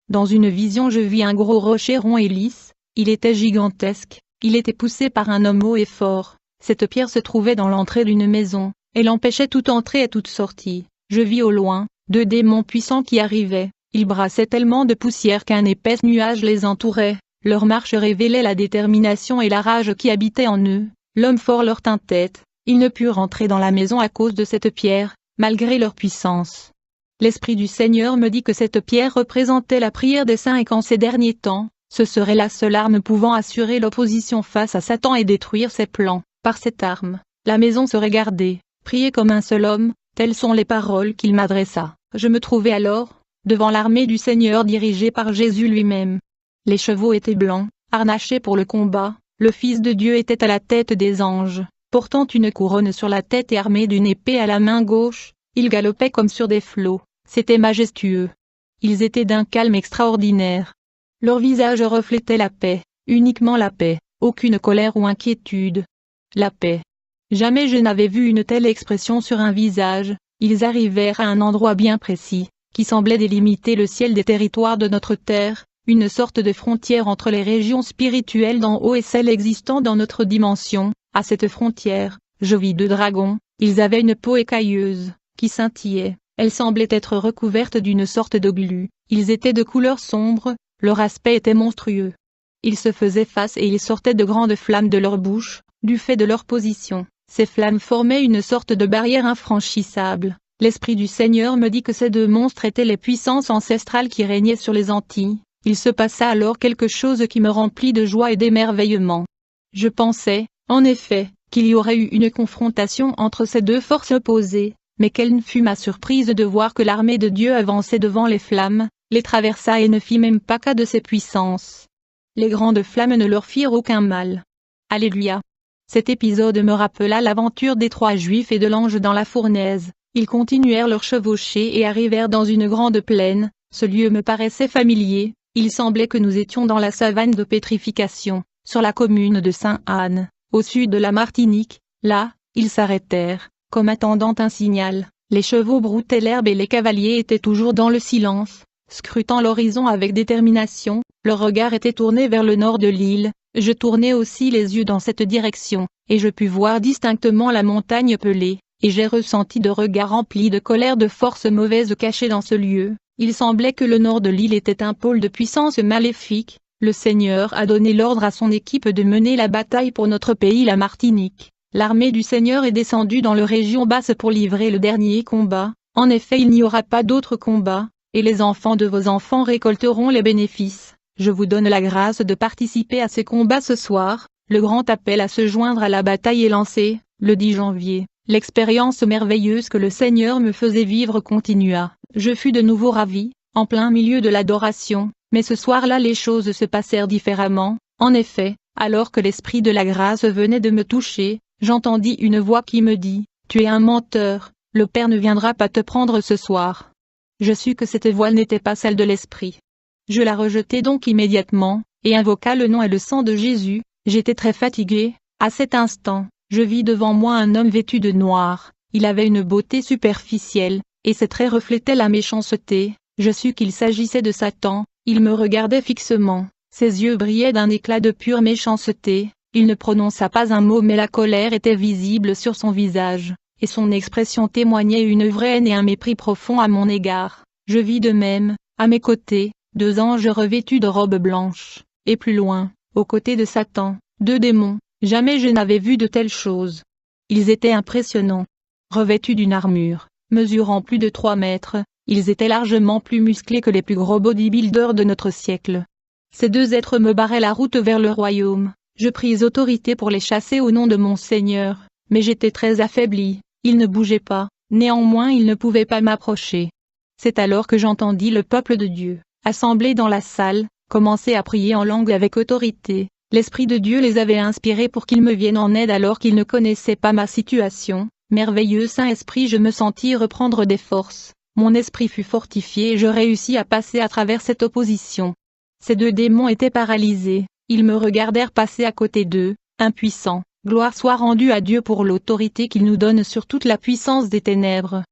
Dans une vision je vis un gros rocher rond et lisse, il était gigantesque, il était poussé par un homme haut et fort. Cette pierre se trouvait dans l'entrée d'une maison, elle empêchait toute entrée et toute sortie. Je vis au loin, 2 démons puissants qui arrivaient, ils brassaient tellement de poussière qu'un épais nuage les entourait, leur marche révélait la détermination et la rage qui habitaient en eux, l'homme fort leur tint tête, ils ne purent entrer dans la maison à cause de cette pierre, malgré leur puissance. L'Esprit du Seigneur me dit que cette pierre représentait la prière des saints et qu'en ces derniers temps, ce serait la seule arme pouvant assurer l'opposition face à Satan et détruire ses plans. Par cette arme, la maison serait gardée, prier comme un seul homme, telles sont les paroles qu'il m'adressa. Je me trouvais alors, devant l'armée du Seigneur dirigée par Jésus lui-même. Les chevaux étaient blancs, harnachés pour le combat, le Fils de Dieu était à la tête des anges, portant une couronne sur la tête et armé d'une épée à la main gauche, il galopait comme sur des flots, c'était majestueux. Ils étaient d'un calme extraordinaire. Leur visage reflétait la paix, uniquement la paix, aucune colère ou inquiétude. La paix. Jamais je n'avais vu une telle expression sur un visage. Ils arrivèrent à un endroit bien précis, qui semblait délimiter le ciel des territoires de notre terre, une sorte de frontière entre les régions spirituelles d'en haut et celles existant dans notre dimension. À cette frontière, je vis 2 dragons, ils avaient une peau écailleuse, qui scintillait, elle semblait être recouverte d'une sorte de glu, ils étaient de couleur sombre, leur aspect était monstrueux. Ils se faisaient face et ils sortaient de grandes flammes de leur bouche, du fait de leur position. Ces flammes formaient une sorte de barrière infranchissable. L'Esprit du Seigneur me dit que ces 2 monstres étaient les puissances ancestrales qui régnaient sur les Antilles. Il se passa alors quelque chose qui me remplit de joie et d'émerveillement. Je pensais, en effet, qu'il y aurait eu une confrontation entre ces 2 forces opposées, mais quelle fut ma surprise de voir que l'armée de Dieu avançait devant les flammes, les traversa et ne fit même pas cas de ces puissances. Les grandes flammes ne leur firent aucun mal. Alléluia. Cet épisode me rappela l'aventure des 3 Juifs et de l'ange dans la fournaise. Ils continuèrent leur chevauchée et arrivèrent dans une grande plaine. Ce lieu me paraissait familier, il semblait que nous étions dans la savane de pétrification, sur la commune de Sainte-Anne, au sud de la Martinique. Là, ils s'arrêtèrent, comme attendant un signal. Les chevaux broutaient l'herbe et les cavaliers étaient toujours dans le silence, scrutant l'horizon avec détermination. Leur regard était tourné vers le nord de l'île. Je tournai aussi les yeux dans cette direction, et je pus voir distinctement la montagne pelée, et j'ai ressenti de regards remplis de colère de forces mauvaises cachées dans ce lieu. Il semblait que le nord de l'île était un pôle de puissance maléfique. Le Seigneur a donné l'ordre à son équipe de mener la bataille pour notre pays la Martinique. L'armée du Seigneur est descendue dans les régions basses pour livrer le dernier combat. En effet, il n'y aura pas d'autre combat, et les enfants de vos enfants récolteront les bénéfices. Je vous donne la grâce de participer à ces combats ce soir. Le grand appel à se joindre à la bataille est lancé, le 10 janvier. L'expérience merveilleuse que le Seigneur me faisait vivre continua. Je fus de nouveau ravi, en plein milieu de l'adoration, mais ce soir-là les choses se passèrent différemment. En effet, alors que l'Esprit de la grâce venait de me toucher, j'entendis une voix qui me dit, « Tu es un menteur, le Père ne viendra pas te prendre ce soir. » Je sus que cette voix n'était pas celle de l'Esprit. Je la rejetai donc immédiatement, et invoqua le nom et le sang de Jésus. J'étais très fatigué. À cet instant, je vis devant moi un homme vêtu de noir. Il avait une beauté superficielle, et ses traits reflétaient la méchanceté. Je sus qu'il s'agissait de Satan. Il me regardait fixement. Ses yeux brillaient d'un éclat de pure méchanceté. Il ne prononça pas un mot, mais la colère était visible sur son visage, et son expression témoignait une vraie haine et un mépris profond à mon égard. Je vis de même, à mes côtés, 2 anges revêtus de robes blanches, et plus loin, aux côtés de Satan, 2 démons. Jamais je n'avais vu de telles choses. Ils étaient impressionnants. Revêtus d'une armure, mesurant plus de 3 mètres, ils étaient largement plus musclés que les plus gros bodybuilders de notre siècle. Ces 2 êtres me barraient la route vers le royaume. Je pris autorité pour les chasser au nom de mon Seigneur, mais j'étais très affaibli. Ils ne bougeaient pas, néanmoins ils ne pouvaient pas m'approcher. C'est alors que j'entendis le peuple de Dieu, assemblé dans la salle, commencer à prier en langue avec autorité. L'Esprit de Dieu les avait inspirés pour qu'ils me viennent en aide alors qu'ils ne connaissaient pas ma situation. Merveilleux Saint-Esprit, je me sentis reprendre des forces. Mon esprit fut fortifié et je réussis à passer à travers cette opposition. Ces 2 démons étaient paralysés, ils me regardèrent passer à côté d'eux, impuissants. Gloire soit rendue à Dieu pour l'autorité qu'il nous donne sur toute la puissance des ténèbres.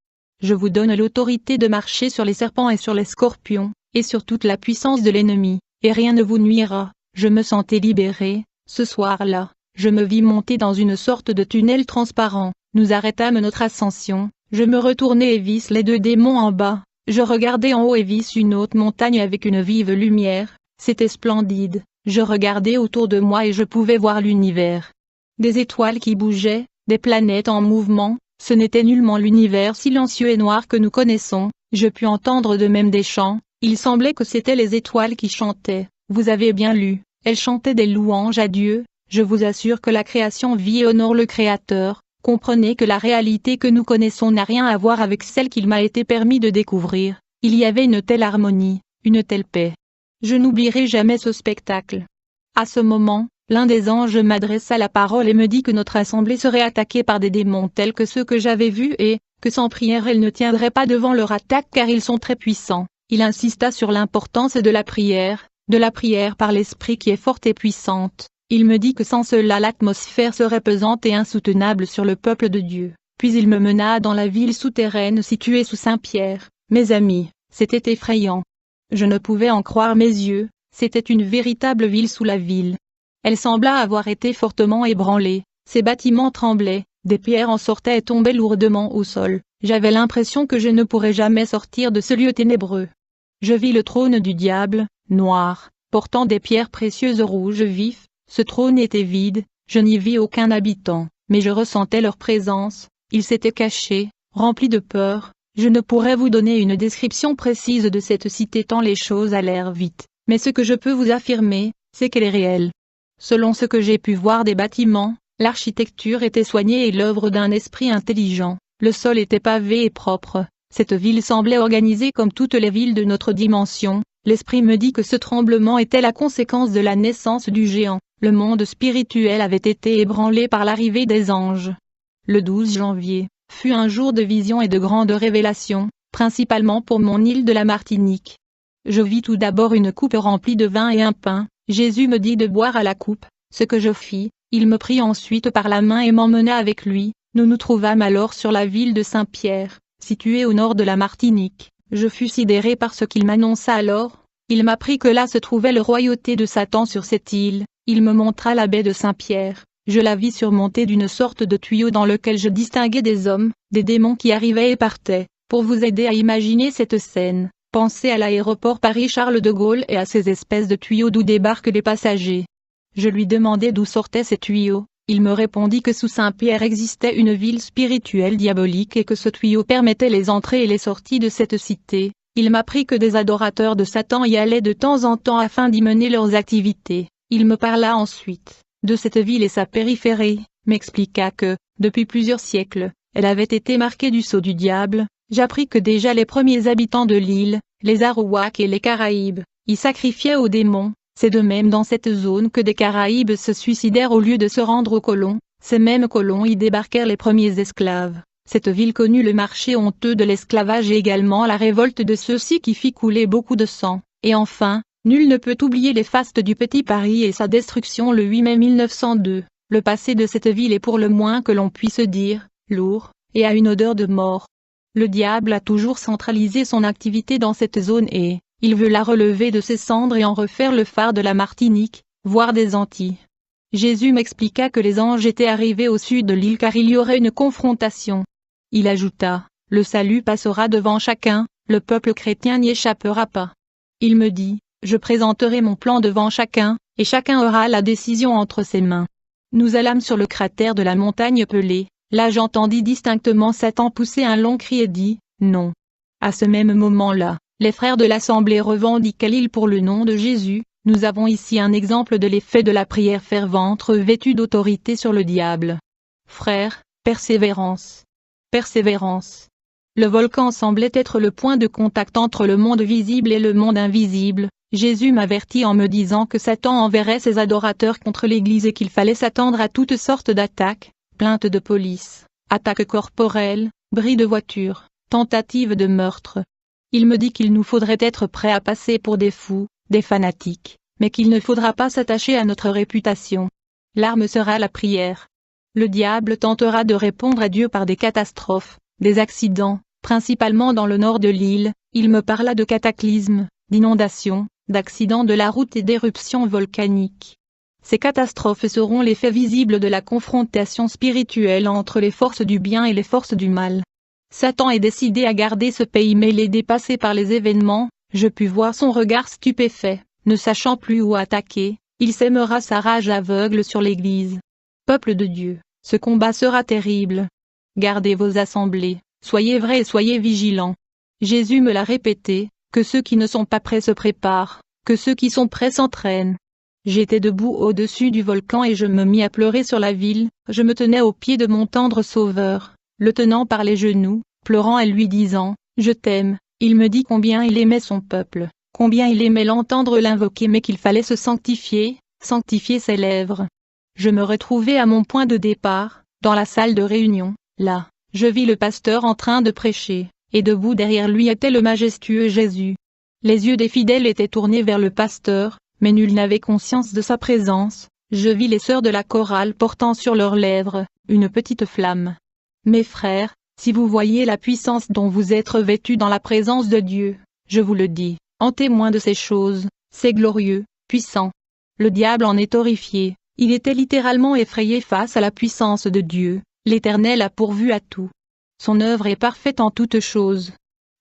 Je vous donne l'autorité de marcher sur les serpents et sur les scorpions, et sur toute la puissance de l'ennemi, et rien ne vous nuira. Je me sentais libéré. Ce soir-là, je me vis monter dans une sorte de tunnel transparent. Nous arrêtâmes notre ascension. Je me retournai et vis les deux démons en bas. Je regardais en haut et vis une haute montagne avec une vive lumière. C'était splendide. Je regardais autour de moi et je pouvais voir l'univers. Des étoiles qui bougeaient, des planètes en mouvement. Ce n'était nullement l'univers silencieux et noir que nous connaissons. Je pus entendre de même des chants. Il semblait que c'étaient les étoiles qui chantaient. Vous avez bien lu. Elles chantaient des louanges à Dieu. Je vous assure que la création vit et honore le Créateur. Comprenez que la réalité que nous connaissons n'a rien à voir avec celle qu'il m'a été permis de découvrir. Il y avait une telle harmonie, une telle paix. Je n'oublierai jamais ce spectacle. À ce moment, l'un des anges m'adressa la parole et me dit que notre assemblée serait attaquée par des démons tels que ceux que j'avais vus et que sans prière elle ne tiendrait pas devant leur attaque car ils sont très puissants. Il insista sur l'importance de la prière par l'esprit qui est forte et puissante. Il me dit que sans cela l'atmosphère serait pesante et insoutenable sur le peuple de Dieu. Puis il me mena dans la ville souterraine située sous Saint-Pierre. Mes amis, c'était effrayant. Je ne pouvais en croire mes yeux, c'était une véritable ville sous la ville. Elle sembla avoir été fortement ébranlée, ses bâtiments tremblaient, des pierres en sortaient et tombaient lourdement au sol. J'avais l'impression que je ne pourrais jamais sortir de ce lieu ténébreux. Je vis le trône du diable, noir, portant des pierres précieuses rouges vifs. Ce trône était vide, je n'y vis aucun habitant, mais je ressentais leur présence, ils s'étaient cachés, remplis de peur. Je ne pourrais vous donner une description précise de cette cité tant les choses allèrent vite, mais ce que je peux vous affirmer, c'est qu'elle est réelle. Selon ce que j'ai pu voir des bâtiments, l'architecture était soignée et l'œuvre d'un esprit intelligent, le sol était pavé et propre, cette ville semblait organisée comme toutes les villes de notre dimension. L'esprit me dit que ce tremblement était la conséquence de la naissance du géant. Le monde spirituel avait été ébranlé par l'arrivée des anges. Le 12 janvier fut un jour de vision et de grandes révélations, principalement pour mon île de la Martinique. Je vis tout d'abord une coupe remplie de vin et un pain. Jésus me dit de boire à la coupe, ce que je fis. Il me prit ensuite par la main et m'emmena avec lui. Nous nous trouvâmes alors sur la ville de Saint-Pierre, située au nord de la Martinique. Je fus sidéré par ce qu'il m'annonça alors. Il m'apprit que là se trouvait la royauté de Satan sur cette île. Il me montra la baie de Saint-Pierre. Je la vis surmontée d'une sorte de tuyau dans lequel je distinguais des hommes, des démons qui arrivaient et partaient. Pour vous aider à imaginer cette scène, pensez à l'aéroport Paris-Charles de Gaulle et à ces espèces de tuyaux d'où débarquent les passagers. Je lui demandai d'où sortaient ces tuyaux. Il me répondit que sous Saint-Pierre existait une ville spirituelle diabolique et que ce tuyau permettait les entrées et les sorties de cette cité. Il m'apprit que des adorateurs de Satan y allaient de temps en temps afin d'y mener leurs activités. Il me parla ensuite de cette ville et sa périphérie, m'expliqua que, depuis plusieurs siècles, elle avait été marquée du sceau du diable. J'appris que déjà les premiers habitants de l'île, les Arawaks et les Caraïbes, y sacrifiaient aux démons. C'est de même dans cette zone que des Caraïbes se suicidèrent au lieu de se rendre aux colons. Ces mêmes colons y débarquèrent les premiers esclaves. Cette ville connut le marché honteux de l'esclavage et également la révolte de ceux-ci qui fit couler beaucoup de sang. Et enfin, nul ne peut oublier les fastes du Petit Paris et sa destruction le 8 mai 1902. Le passé de cette ville est pour le moins que l'on puisse dire, lourd, et a une odeur de mort. Le diable a toujours centralisé son activité dans cette zone et il veut la relever de ses cendres et en refaire le phare de la Martinique, voire des Antilles. Jésus m'expliqua que les anges étaient arrivés au sud de l'île car il y aurait une confrontation. Il ajouta, « Le salut passera devant chacun, le peuple chrétien n'y échappera pas. » Il me dit, « Je présenterai mon plan devant chacun, et chacun aura la décision entre ses mains. » Nous allâmes sur le cratère de la montagne Pelée. Là j'entendis distinctement Satan pousser un long cri et dit, « Non. » À ce même moment-là, les frères de l'Assemblée revendiquaient l'île pour le nom de Jésus. Nous avons ici un exemple de l'effet de la prière fervente revêtue d'autorité sur le diable. Frères, persévérance. Persévérance. Le volcan semblait être le point de contact entre le monde visible et le monde invisible. Jésus m'avertit en me disant que Satan enverrait ses adorateurs contre l'Église et qu'il fallait s'attendre à toutes sortes d'attaques, plaintes de police, attaques corporelles, bris de voitures, tentatives de meurtre. Il me dit qu'il nous faudrait être prêts à passer pour des fous, des fanatiques, mais qu'il ne faudra pas s'attacher à notre réputation. L'arme sera la prière. Le diable tentera de répondre à Dieu par des catastrophes, des accidents, principalement dans le nord de l'île. Il me parla de cataclysmes, d'inondations, d'accidents de la route et d'éruptions volcaniques. Ces catastrophes seront l'effet visible de la confrontation spirituelle entre les forces du bien et les forces du mal. Satan est décidé à garder ce pays mêlé dépassé par les événements, je pus voir son regard stupéfait, ne sachant plus où attaquer, il sèmera sa rage aveugle sur l'Église. Peuple de Dieu, ce combat sera terrible. Gardez vos assemblées, soyez vrais et soyez vigilants. Jésus me l'a répété, que ceux qui ne sont pas prêts se préparent, que ceux qui sont prêts s'entraînent. J'étais debout au-dessus du volcan et je me mis à pleurer sur la ville, je me tenais au pied de mon tendre Sauveur, le tenant par les genoux, pleurant et lui disant, « Je t'aime ». Il me dit combien il aimait son peuple, combien il aimait l'entendre l'invoquer mais qu'il fallait se sanctifier, sanctifier ses lèvres. Je me retrouvais à mon point de départ, dans la salle de réunion, là, je vis le pasteur en train de prêcher, et debout derrière lui était le majestueux Jésus. Les yeux des fidèles étaient tournés vers le pasteur, mais nul n'avait conscience de sa présence. Je vis les sœurs de la chorale portant sur leurs lèvres une petite flamme. Mes frères, si vous voyez la puissance dont vous êtes revêtus dans la présence de Dieu, je vous le dis, en témoin de ces choses, c'est glorieux, puissant. Le diable en est horrifié, il était littéralement effrayé face à la puissance de Dieu, l'Éternel a pourvu à tout. Son œuvre est parfaite en toutes choses.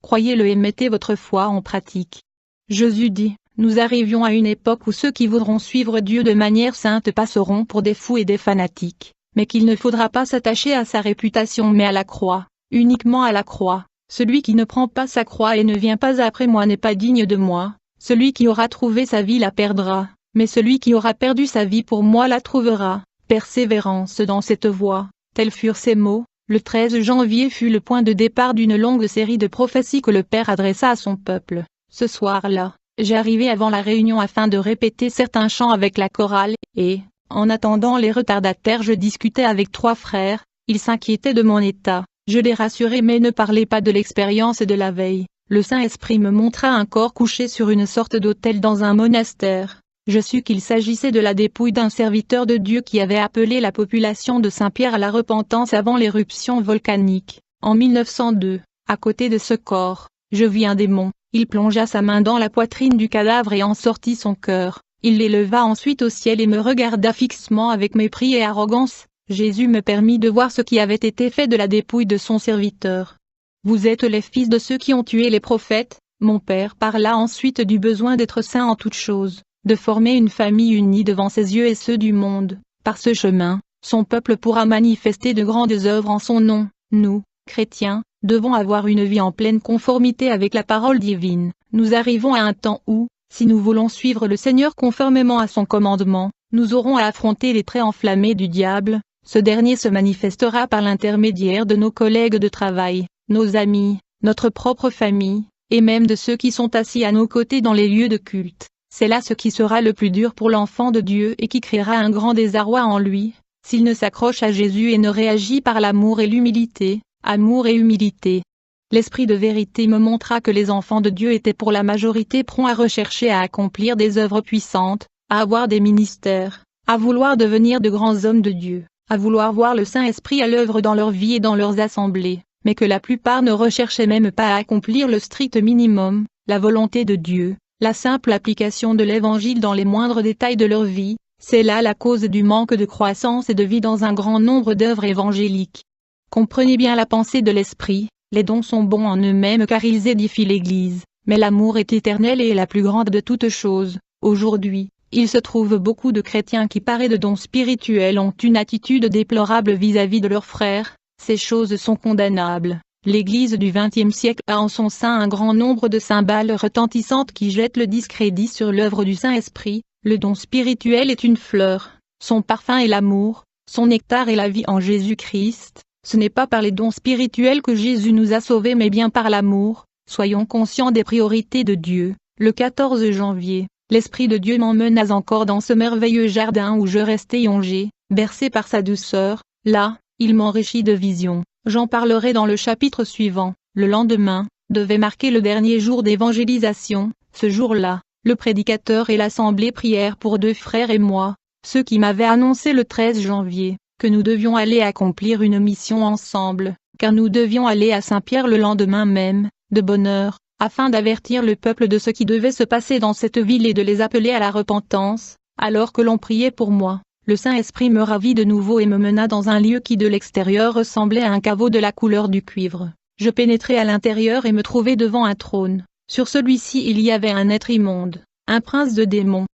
Croyez-le et mettez votre foi en pratique. Jésus dit, nous arrivions à une époque où ceux qui voudront suivre Dieu de manière sainte passeront pour des fous et des fanatiques, mais qu'il ne faudra pas s'attacher à sa réputation mais à la croix, uniquement à la croix. Celui qui ne prend pas sa croix et ne vient pas après moi n'est pas digne de moi. Celui qui aura trouvé sa vie la perdra, mais celui qui aura perdu sa vie pour moi la trouvera. Persévérance dans cette voie, tels furent ces mots. Le 13 janvier fut le point de départ d'une longue série de prophéties que le Père adressa à son peuple. Ce soir-là, j'arrivai avant la réunion afin de répéter certains chants avec la chorale, et, en attendant les retardataires je discutais avec 3 frères, ils s'inquiétaient de mon état, je les rassurai mais ne parlais pas de l'expérience de la veille. Le Saint-Esprit me montra un corps couché sur une sorte d'autel dans un monastère. Je sus qu'il s'agissait de la dépouille d'un serviteur de Dieu qui avait appelé la population de Saint-Pierre à la repentance avant l'éruption volcanique, en 1902. À côté de ce corps, je vis un démon, il plongea sa main dans la poitrine du cadavre et en sortit son cœur, il l'éleva ensuite au ciel et me regarda fixement avec mépris et arrogance. Jésus me permit de voir ce qui avait été fait de la dépouille de son serviteur. Vous êtes les fils de ceux qui ont tué les prophètes, mon père parla ensuite du besoin d'être saint en toutes choses, de former une famille unie devant ses yeux et ceux du monde. Par ce chemin, son peuple pourra manifester de grandes œuvres en son nom. Nous, chrétiens, devons avoir une vie en pleine conformité avec la parole divine. Nous arrivons à un temps où, si nous voulons suivre le Seigneur conformément à son commandement, nous aurons à affronter les traits enflammés du diable. Ce dernier se manifestera par l'intermédiaire de nos collègues de travail, nos amis, notre propre famille, et même de ceux qui sont assis à nos côtés dans les lieux de culte. C'est là ce qui sera le plus dur pour l'enfant de Dieu et qui créera un grand désarroi en lui, s'il ne s'accroche à Jésus et ne réagit par l'amour et l'humilité, amour et humilité. L'Esprit de vérité me montra que les enfants de Dieu étaient pour la majorité prompts à rechercher à accomplir des œuvres puissantes, à avoir des ministères, à vouloir devenir de grands hommes de Dieu, à vouloir voir le Saint-Esprit à l'œuvre dans leur vie et dans leurs assemblées, mais que la plupart ne recherchaient même pas à accomplir le strict minimum, la volonté de Dieu. La simple application de l'Évangile dans les moindres détails de leur vie, c'est là la cause du manque de croissance et de vie dans un grand nombre d'œuvres évangéliques. Comprenez bien la pensée de l'Esprit, les dons sont bons en eux-mêmes car ils édifient l'Église, mais l'amour est éternel et est la plus grande de toutes choses. Aujourd'hui, il se trouve beaucoup de chrétiens qui parés de dons spirituels ont une attitude déplorable vis-à-vis de leurs frères, ces choses sont condamnables. L'Église du XXe siècle a en son sein un grand nombre de cymbales retentissantes qui jettent le discrédit sur l'œuvre du Saint-Esprit. Le don spirituel est une fleur, son parfum est l'amour, son nectar est la vie en Jésus-Christ. Ce n'est pas par les dons spirituels que Jésus nous a sauvés mais bien par l'amour. Soyons conscients des priorités de Dieu. Le 14 janvier, l'Esprit de Dieu m'emmena encore dans ce merveilleux jardin où je restais yongé, bercé par sa douceur. Là, il m'enrichit de visions. J'en parlerai dans le chapitre suivant. Le lendemain, devait marquer le dernier jour d'évangélisation. Ce jour-là, le prédicateur et l'assemblée prièrent pour 2 frères et moi, ceux qui m'avaient annoncé le 13 janvier, que nous devions aller accomplir une mission ensemble, car nous devions aller à Saint-Pierre le lendemain même, de bonne heure, afin d'avertir le peuple de ce qui devait se passer dans cette ville et de les appeler à la repentance. Alors que l'on priait pour moi, le Saint-Esprit me ravit de nouveau et me mena dans un lieu qui de l'extérieur ressemblait à un caveau de la couleur du cuivre. Je pénétrai à l'intérieur et me trouvai devant un trône. Sur celui-ci il y avait un être immonde, un prince de démons.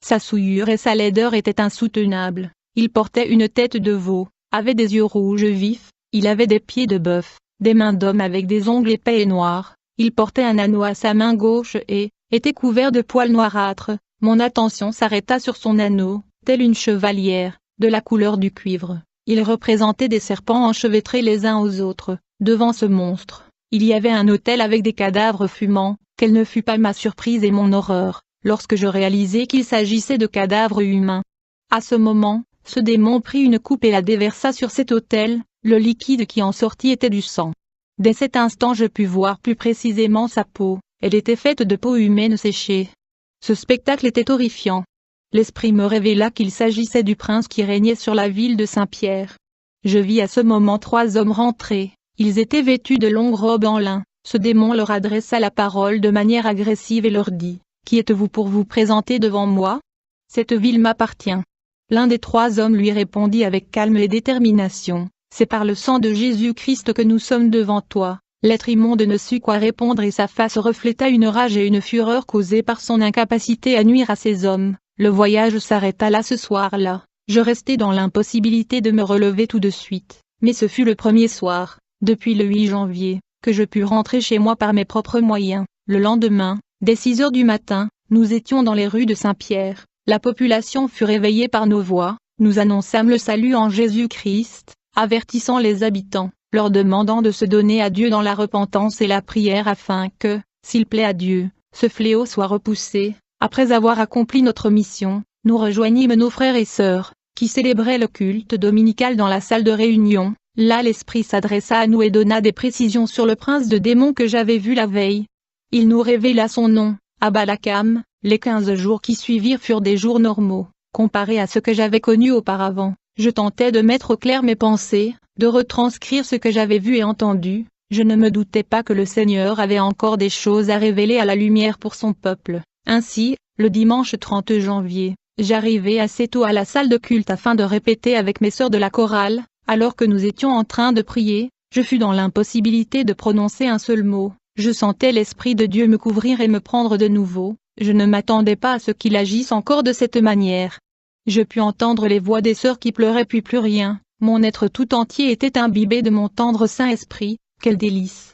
Sa souillure et sa laideur étaient insoutenables. Il portait une tête de veau, avait des yeux rouges vifs, il avait des pieds de bœuf, des mains d'homme avec des ongles épais et noirs. Il portait un anneau à sa main gauche et était couvert de poils noirâtres. Mon attention s'arrêta sur son anneau, telle une chevalière, de la couleur du cuivre. Il représentait des serpents enchevêtrés les uns aux autres. Devant ce monstre, il y avait un autel avec des cadavres fumants. Quelle ne fut pas ma surprise et mon horreur, lorsque je réalisai qu'il s'agissait de cadavres humains. À ce moment, ce démon prit une coupe et la déversa sur cet autel, le liquide qui en sortit était du sang. Dès cet instant je pus voir plus précisément sa peau, elle était faite de peau humaine séchée. Ce spectacle était horrifiant. L'esprit me révéla qu'il s'agissait du prince qui régnait sur la ville de Saint-Pierre. Je vis à ce moment 3 hommes rentrer, ils étaient vêtus de longues robes en lin. Ce démon leur adressa la parole de manière agressive et leur dit : « Qui êtes-vous pour vous présenter devant moi ? Cette ville m'appartient. » L'un des 3 hommes lui répondit avec calme et détermination : « C'est par le sang de Jésus-Christ que nous sommes devant toi. » L'être immonde ne sut quoi répondre et sa face refléta une rage et une fureur causées par son incapacité à nuire à ces hommes. Le voyage s'arrêta là ce soir-là. Je restai dans l'impossibilité de me relever tout de suite, mais ce fut le premier soir, depuis le 8 janvier. Que je pus rentrer chez moi par mes propres moyens. Le lendemain, dès 6 heures du matin, nous étions dans les rues de Saint-Pierre. La population fut réveillée par nos voix. Nous annonçâmes le salut en Jésus-Christ, avertissant les habitants, leur demandant de se donner à Dieu dans la repentance et la prière afin que, s'il plaît à Dieu, ce fléau soit repoussé. Après avoir accompli notre mission, nous rejoignîmes nos frères et sœurs, qui célébraient le culte dominical dans la salle de réunion. Là l'Esprit s'adressa à nous et donna des précisions sur le prince de démons que j'avais vu la veille. Il nous révéla son nom, Abalakam. Les 15 jours qui suivirent furent des jours normaux, comparés à ce que j'avais connu auparavant. Je tentais de mettre au clair mes pensées, de retranscrire ce que j'avais vu et entendu. Je ne me doutais pas que le Seigneur avait encore des choses à révéler à la lumière pour son peuple. Ainsi, le dimanche 30 janvier, j'arrivai assez tôt à la salle de culte afin de répéter avec mes sœurs de la chorale. Alors que nous étions en train de prier, je fus dans l'impossibilité de prononcer un seul mot. Je sentais l'Esprit de Dieu me couvrir et me prendre de nouveau. Je ne m'attendais pas à ce qu'il agisse encore de cette manière. Je pus entendre les voix des sœurs qui pleuraient puis plus rien. Mon être tout entier était imbibé de mon tendre Saint-Esprit. Quel délice!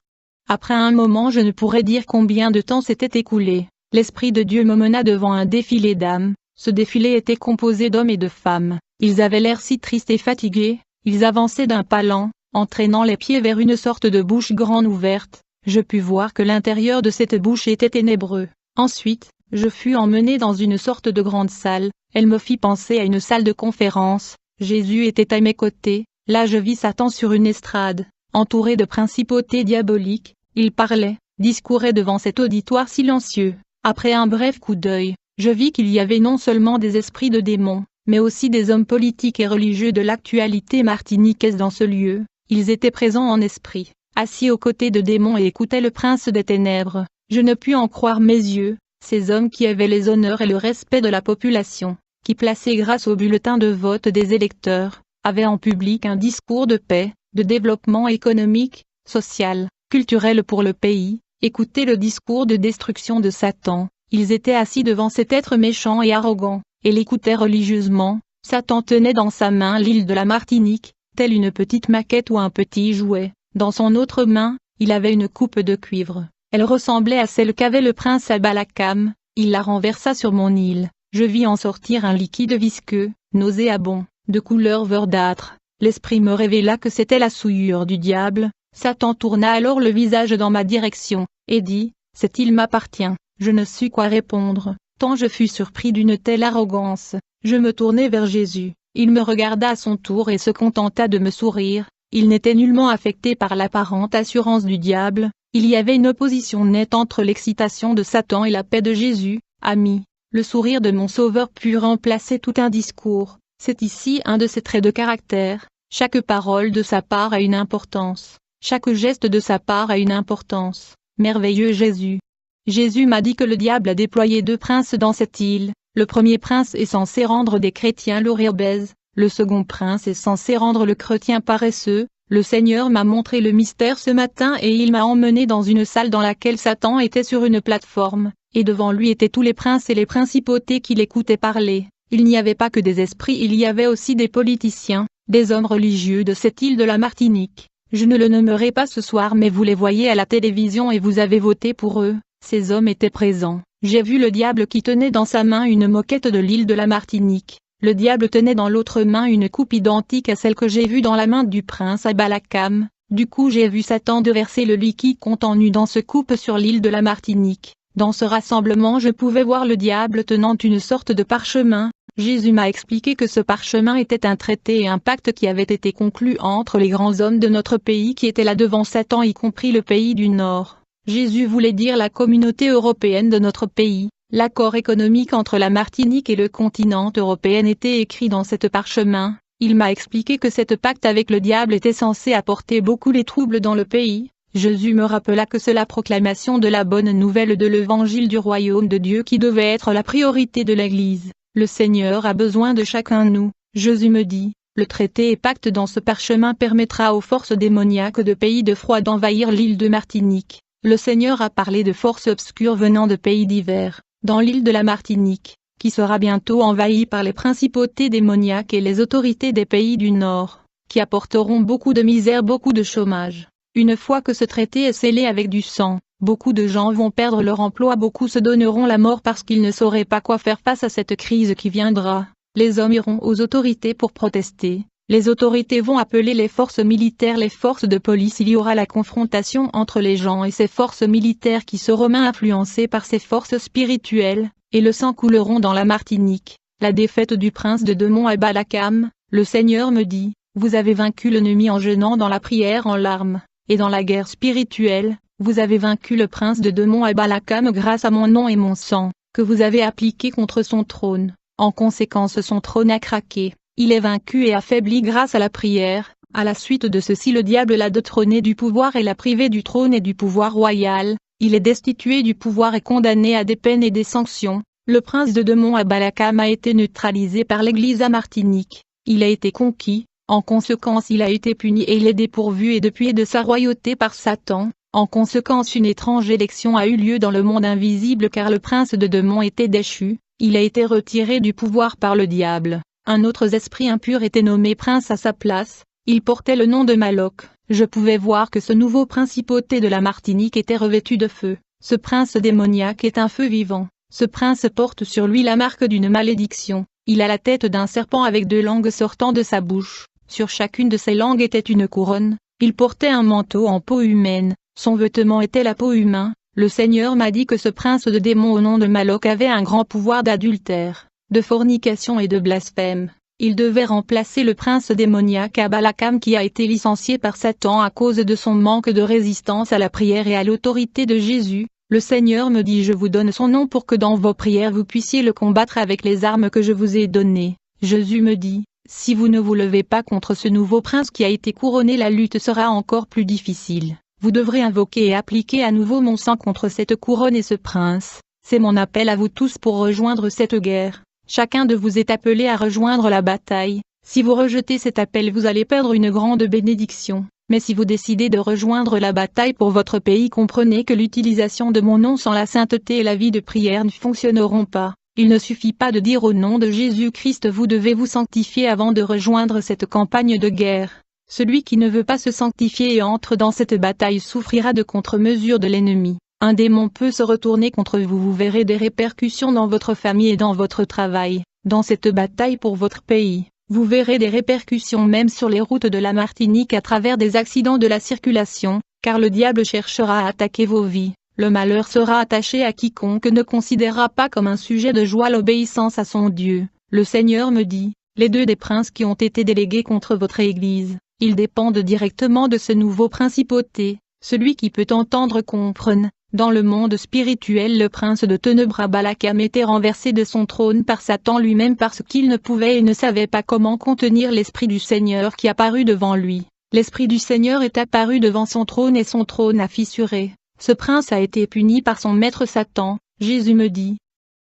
Après un moment je ne pourrais dire combien de temps s'était écoulé. L'Esprit de Dieu me mena devant un défilé d'âmes. Ce défilé était composé d'hommes et de femmes. Ils avaient l'air si tristes et fatigués. Ils avançaient d'un pas lent, entraînant les pieds vers une sorte de bouche grande ouverte. Je pus voir que l'intérieur de cette bouche était ténébreux. Ensuite, je fus emmené dans une sorte de grande salle. Elle me fit penser à une salle de conférence. Jésus était à mes côtés. Là je vis Satan sur une estrade, entouré de principautés diaboliques. Il parlait, discourait devant cet auditoire silencieux. Après un bref coup d'œil, je vis qu'il y avait non seulement des esprits de démons, mais aussi des hommes politiques et religieux de l'actualité martiniquaise dans ce lieu. Ils étaient présents en esprit, assis aux côtés de démons et écoutaient le prince des ténèbres. Je ne pus en croire mes yeux, ces hommes qui avaient les honneurs et le respect de la population, qui plaçaient grâce au bulletin de vote des électeurs, avaient en public un discours de paix, de développement économique, social, culturel pour le pays, écoutaient le discours de destruction de Satan. Ils étaient assis devant cet être méchant et arrogant, et l'écoutaient religieusement. Satan tenait dans sa main l'île de la Martinique, telle une petite maquette ou un petit jouet. Dans son autre main, il avait une coupe de cuivre. Elle ressemblait à celle qu'avait le prince Abalakam. Il la renversa sur mon île. Je vis en sortir un liquide visqueux, nauséabond, de couleur verdâtre. L'esprit me révéla que c'était la souillure du diable. Satan tourna alors le visage dans ma direction, et dit : « Cette île m'appartient. » Je ne sus quoi répondre, tant je fus surpris d'une telle arrogance. Je me tournai vers Jésus. Il me regarda à son tour et se contenta de me sourire. Il n'était nullement affecté par l'apparente assurance du diable. Il y avait une opposition nette entre l'excitation de Satan et la paix de Jésus. Ami, le sourire de mon Sauveur put remplacer tout un discours. C'est ici un de ses traits de caractère. Chaque parole de sa part a une importance. Chaque geste de sa part a une importance. Merveilleux Jésus, Jésus m'a dit que le diable a déployé 2 princes dans cette île. Le premier prince est censé rendre des chrétiens lourds et obèses, le second prince est censé rendre le chrétien paresseux. Le Seigneur m'a montré le mystère ce matin et il m'a emmené dans une salle dans laquelle Satan était sur une plateforme, et devant lui étaient tous les princes et les principautés qui l'écoutaient parler. Il n'y avait pas que des esprits, il y avait aussi des politiciens, des hommes religieux de cette île de la Martinique. Je ne le nommerai pas ce soir mais vous les voyez à la télévision et vous avez voté pour eux. Ces hommes étaient présents. J'ai vu le diable qui tenait dans sa main une moquette de l'île de la Martinique. Le diable tenait dans l'autre main une coupe identique à celle que j'ai vue dans la main du prince Abalakam. Du coup j'ai vu Satan déverser le liquide contenu dans ce coupe sur l'île de la Martinique. Dans ce rassemblement je pouvais voir le diable tenant une sorte de parchemin. Jésus m'a expliqué que ce parchemin était un traité et un pacte qui avait été conclu entre les grands hommes de notre pays qui étaient là devant Satan y compris le pays du Nord. Jésus voulait dire la communauté européenne de notre pays. L'accord économique entre la Martinique et le continent européen était écrit dans cette parchemin. Il m'a expliqué que cette pacte avec le diable était censé apporter beaucoup les troubles dans le pays. Jésus me rappela que c'est la proclamation de la bonne nouvelle de l'évangile du royaume de Dieu qui devait être la priorité de l'Église. Le Seigneur a besoin de chacun de nous. Jésus me dit, le traité et pacte dans ce parchemin permettra aux forces démoniaques de pays de froid d'envahir l'île de Martinique. Le Seigneur a parlé de forces obscures venant de pays divers. Dans l'île de la Martinique, qui sera bientôt envahie par les principautés démoniaques et les autorités des pays du Nord, qui apporteront beaucoup de misère, beaucoup de chômage. Une fois que ce traité est scellé avec du sang, beaucoup de gens vont perdre leur emploi, beaucoup se donneront la mort parce qu'ils ne sauraient pas quoi faire face à cette crise qui viendra. Les hommes iront aux autorités pour protester. Les autorités vont appeler les forces militaires, les forces de police. Il y aura la confrontation entre les gens et ces forces militaires qui seront influencées par ces forces spirituelles, et le sang couleront dans la Martinique. La défaite du prince de Demont à Balakam, le Seigneur me dit, vous avez vaincu l'ennemi en jeûnant dans la prière en larmes, et dans la guerre spirituelle, vous avez vaincu le prince de Demont à Balakam grâce à mon nom et mon sang, que vous avez appliqué contre son trône. En conséquence son trône a craqué. Il est vaincu et affaibli grâce à la prière. À la suite de ceci le diable l'a détrôné du pouvoir et l'a privé du trône et du pouvoir royal. Il est destitué du pouvoir et condamné à des peines et des sanctions. Le prince de Demont à Balakam a été neutralisé par l'église à Martinique. Il a été conquis. En conséquence il a été puni et il est dépourvu et dépouillé de sa royauté par Satan. En conséquence une étrange élection a eu lieu dans le monde invisible car le prince de Demont était déchu. Il a été retiré du pouvoir par le diable. Un autre esprit impur était nommé prince à sa place, il portait le nom de Maloc. Je pouvais voir que ce nouveau principauté de la Martinique était revêtu de feu. Ce prince démoniaque est un feu vivant. Ce prince porte sur lui la marque d'une malédiction. Il a la tête d'un serpent avec 2 langues sortant de sa bouche. Sur chacune de ses langues était une couronne. Il portait un manteau en peau humaine. Son vêtement était la peau humaine. Le Seigneur m'a dit que ce prince de démons au nom de Maloc avait un grand pouvoir d'adultère, de fornication et de blasphème. Il devait remplacer le prince démoniaque Abalakam qui a été licencié par Satan à cause de son manque de résistance à la prière et à l'autorité de Jésus. Le Seigneur me dit je vous donne son nom pour que dans vos prières vous puissiez le combattre avec les armes que je vous ai données. Jésus me dit, si vous ne vous levez pas contre ce nouveau prince qui a été couronné la lutte sera encore plus difficile. Vous devrez invoquer et appliquer à nouveau mon sang contre cette couronne et ce prince. C'est mon appel à vous tous pour rejoindre cette guerre. Chacun de vous est appelé à rejoindre la bataille. Si vous rejetez cet appel vous allez perdre une grande bénédiction. Mais si vous décidez de rejoindre la bataille pour votre pays comprenez que l'utilisation de mon nom sans la sainteté et la vie de prière ne fonctionneront pas. Il ne suffit pas de dire au nom de Jésus-Christ vous devez vous sanctifier avant de rejoindre cette campagne de guerre. Celui qui ne veut pas se sanctifier et entre dans cette bataille souffrira de contre-mesures de l'ennemi. Un démon peut se retourner contre vous, vous verrez des répercussions dans votre famille et dans votre travail. Dans cette bataille pour votre pays, vous verrez des répercussions même sur les routes de la Martinique à travers des accidents de la circulation, car le diable cherchera à attaquer vos vies. Le malheur sera attaché à quiconque ne considérera pas comme un sujet de joie l'obéissance à son Dieu. Le Seigneur me dit, les 2 des princes qui ont été délégués contre votre Église, ils dépendent directement de ce nouveau principauté. Celui qui peut entendre comprenne. Dans le monde spirituel le prince de ténèbres Abalakam était renversé de son trône par Satan lui-même parce qu'il ne pouvait et ne savait pas comment contenir l'Esprit du Seigneur qui apparut devant lui. L'Esprit du Seigneur est apparu devant son trône et son trône a fissuré. Ce prince a été puni par son maître Satan, Jésus me dit.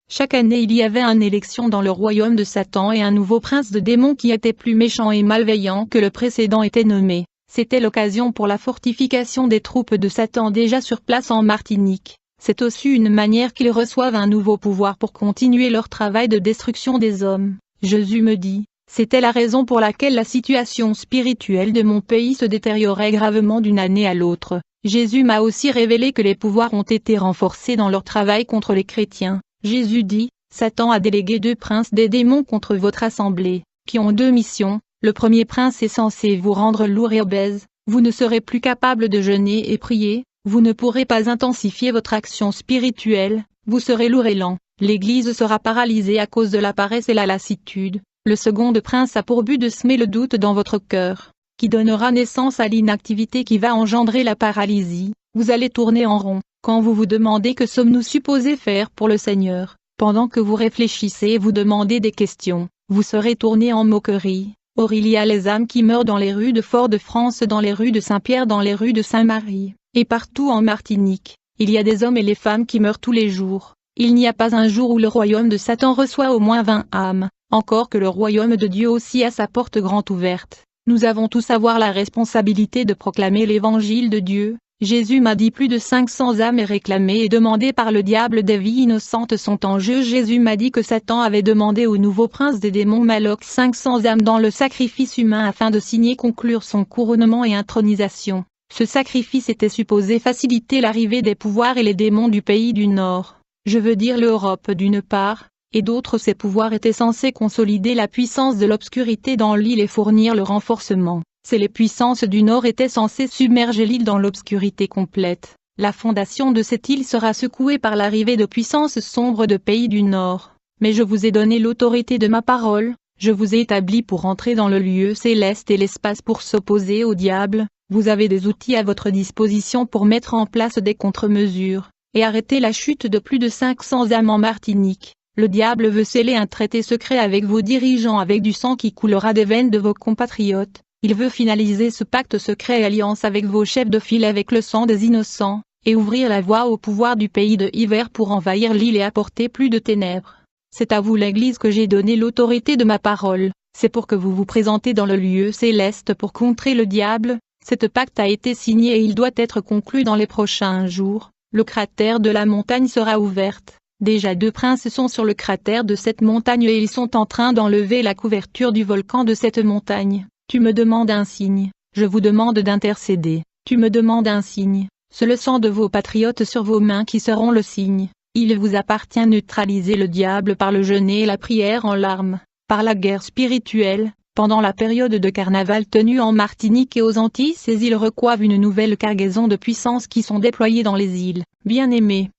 Chaque année il y avait une élection dans le royaume de Satan et un nouveau prince de démons qui était plus méchant et malveillant que le précédent était nommé. C'était l'occasion pour la fortification des troupes de Satan déjà sur place en Martinique. C'est aussi une manière qu'ils reçoivent un nouveau pouvoir pour continuer leur travail de destruction des hommes. Jésus me dit, c'était la raison pour laquelle la situation spirituelle de mon pays se détériorait gravement d'une année à l'autre. Jésus m'a aussi révélé que les pouvoirs ont été renforcés dans leur travail contre les chrétiens. Jésus dit, Satan a délégué 2 princes des démons contre votre assemblée, qui ont 2 missions. Le premier prince est censé vous rendre lourd et obèse, vous ne serez plus capable de jeûner et prier, vous ne pourrez pas intensifier votre action spirituelle, vous serez lourd et lent, l'Église sera paralysée à cause de la paresse et la lassitude. Le second prince a pour but de semer le doute dans votre cœur, qui donnera naissance à l'inactivité qui va engendrer la paralysie. Vous allez tourner en rond, quand vous vous demandez que sommes-nous supposés faire pour le Seigneur. Pendant que vous réfléchissez et vous demandez des questions, vous serez tourné en moquerie. Or il y a les âmes qui meurent dans les rues de Fort-de-France, dans les rues de Saint-Pierre, dans les rues de Saint-Marie, et partout en Martinique. Il y a des hommes et les femmes qui meurent tous les jours. Il n'y a pas un jour où le royaume de Satan reçoit au moins 20 âmes, encore que le royaume de Dieu aussi a sa porte grande ouverte. Nous avons tous avoir la responsabilité de proclamer l'évangile de Dieu. Jésus m'a dit plus de 500 âmes réclamées et demandées par le diable des vies innocentes sont en jeu. Jésus m'a dit que Satan avait demandé au nouveau prince des démons Maloc 500 âmes dans le sacrifice humain afin de signer conclure son couronnement et intronisation. Ce sacrifice était supposé faciliter l'arrivée des pouvoirs et les démons du pays du Nord. Je veux dire l'Europe d'une part, et d'autre ces pouvoirs étaient censés consolider la puissance de l'obscurité dans l'île et fournir le renforcement. Les puissances du Nord étaient censées submerger l'île dans l'obscurité complète. La fondation de cette île sera secouée par l'arrivée de puissances sombres de pays du Nord. Mais je vous ai donné l'autorité de ma parole, je vous ai établi pour entrer dans le lieu céleste et l'espace pour s'opposer au diable. Vous avez des outils à votre disposition pour mettre en place des contre-mesures, et arrêter la chute de plus de 500 âmes en Martinique. Le diable veut sceller un traité secret avec vos dirigeants avec du sang qui coulera des veines de vos compatriotes. Il veut finaliser ce pacte secret et alliance avec vos chefs de file avec le sang des innocents, et ouvrir la voie au pouvoir du pays de hiver pour envahir l'île et apporter plus de ténèbres. C'est à vous l'Église que j'ai donné l'autorité de ma parole, c'est pour que vous vous présentez dans le lieu céleste pour contrer le diable. Cet pacte a été signé et il doit être conclu dans les prochains jours. Le cratère de la montagne sera ouverte. Déjà 2 princes sont sur le cratère de cette montagne et ils sont en train d'enlever la couverture du volcan de cette montagne. Tu me demandes un signe, je vous demande d'intercéder. Tu me demandes un signe, c'est le sang de vos patriotes sur vos mains qui seront le signe. Il vous appartient de neutraliser le diable par le jeûne et la prière en larmes, par la guerre spirituelle. Pendant la période de carnaval tenue en Martinique et aux Antilles, ces îles reçoivent une nouvelle cargaison de puissance qui sont déployées dans les îles. Bien-aimés,